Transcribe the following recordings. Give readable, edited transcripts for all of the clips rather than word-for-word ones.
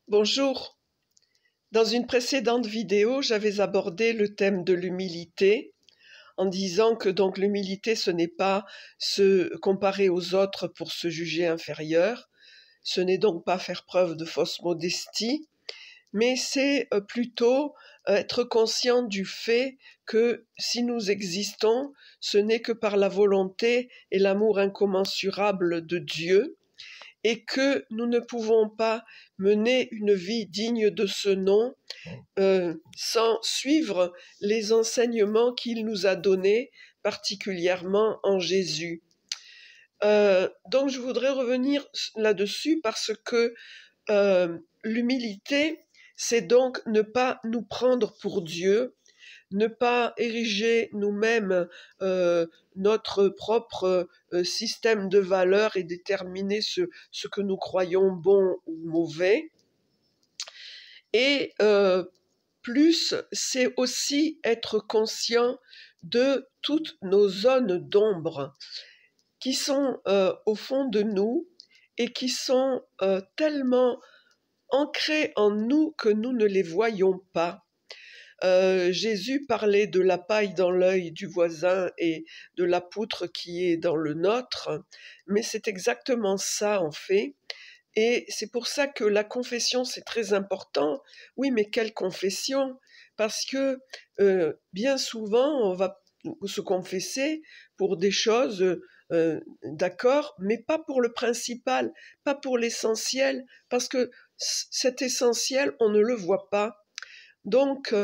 Bonjour. Dans une précédente vidéo, j'avais abordé le thème de l'humilité en disant que donc l'humilité, ce n'est pas se comparer aux autres pour se juger inférieur, ce n'est donc pas faire preuve de fausse modestie, mais c'est plutôt être conscient du fait que si nous existons, ce n'est que par la volonté et l'amour incommensurable de Dieu, et que nous ne pouvons pas mener une vie digne de ce nom sans suivre les enseignements qu'il nous a donnés, particulièrement en Jésus. Donc je voudrais revenir là-dessus parce que l'humilité, c'est donc ne pas nous prendre pour Dieu, ne pas ériger nous-mêmes notre propre système de valeurs et déterminer ce que nous croyons bon ou mauvais. Et plus, c'est aussi être conscient de toutes nos zones d'ombre qui sont au fond de nous et qui sont tellement ancrées en nous que nous ne les voyons pas. Jésus parlait de la paille dans l'œil du voisin et de la poutre qui est dans le nôtre, mais c'est exactement ça en fait. Et c'est pour ça que la confession, c'est très important. Oui, mais quelle confession? Parce que bien souvent, on va se confesser pour des choses, d'accord, mais pas pour le principal, pas pour l'essentiel, parce que cet essentiel, on ne le voit pas. Donc,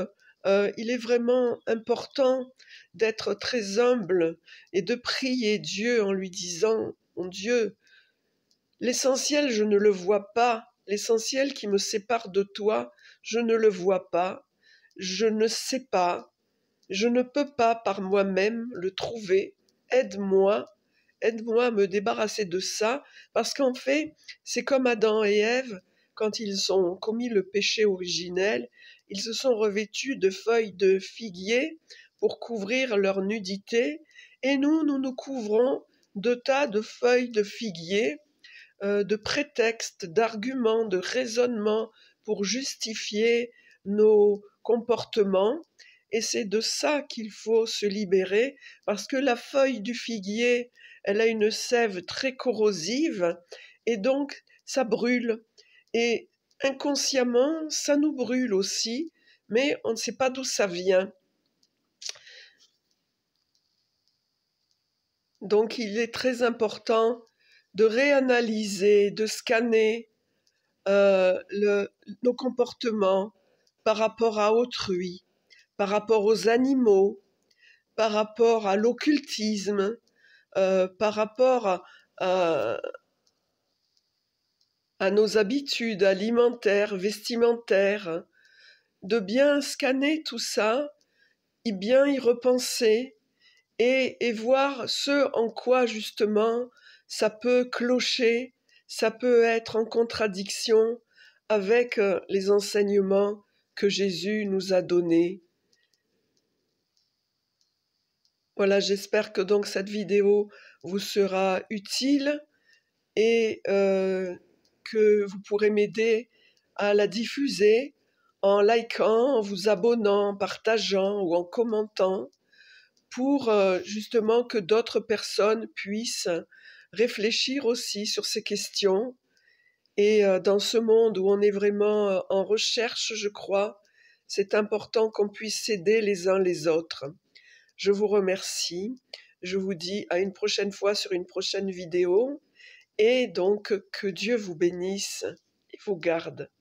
il est vraiment important d'être très humble et de prier Dieu en lui disant, mon Dieu, l'essentiel, je ne le vois pas. L'essentiel qui me sépare de toi, je ne le vois pas. Je ne sais pas. Je ne peux pas par moi-même le trouver. Aide-moi. Aide-moi à me débarrasser de ça. Parce qu'en fait, c'est comme Adam et Ève, quand ils ont commis le péché originel, ils se sont revêtus de feuilles de figuier pour couvrir leur nudité. Et nous nous couvrons de tas de feuilles de figuier, de prétextes, d'arguments, de raisonnements pour justifier nos comportements. Et c'est de ça qu'il faut se libérer, parce que la feuille du figuier, elle a une sève très corrosive, et donc ça brûle. Et inconsciemment, ça nous brûle aussi, mais on ne sait pas d'où ça vient. Donc il est très important de réanalyser, de scanner nos comportements par rapport à autrui, par rapport aux animaux, par rapport à l'occultisme, par rapport à nos habitudes alimentaires, vestimentaires, de bien scanner tout ça, et bien y repenser et voir ce en quoi justement ça peut clocher, ça peut être en contradiction avec les enseignements que Jésus nous a donnés. Voilà, j'espère que donc cette vidéo vous sera utile et que vous pourrez m'aider à la diffuser en likant, en vous abonnant, en partageant ou en commentant pour justement que d'autres personnes puissent réfléchir aussi sur ces questions. Et dans ce monde où on est vraiment en recherche, je crois, c'est important qu'on puisse s'aider les uns les autres. Je vous remercie. Je vous dis à une prochaine fois sur une prochaine vidéo. Et donc, que Dieu vous bénisse et vous garde.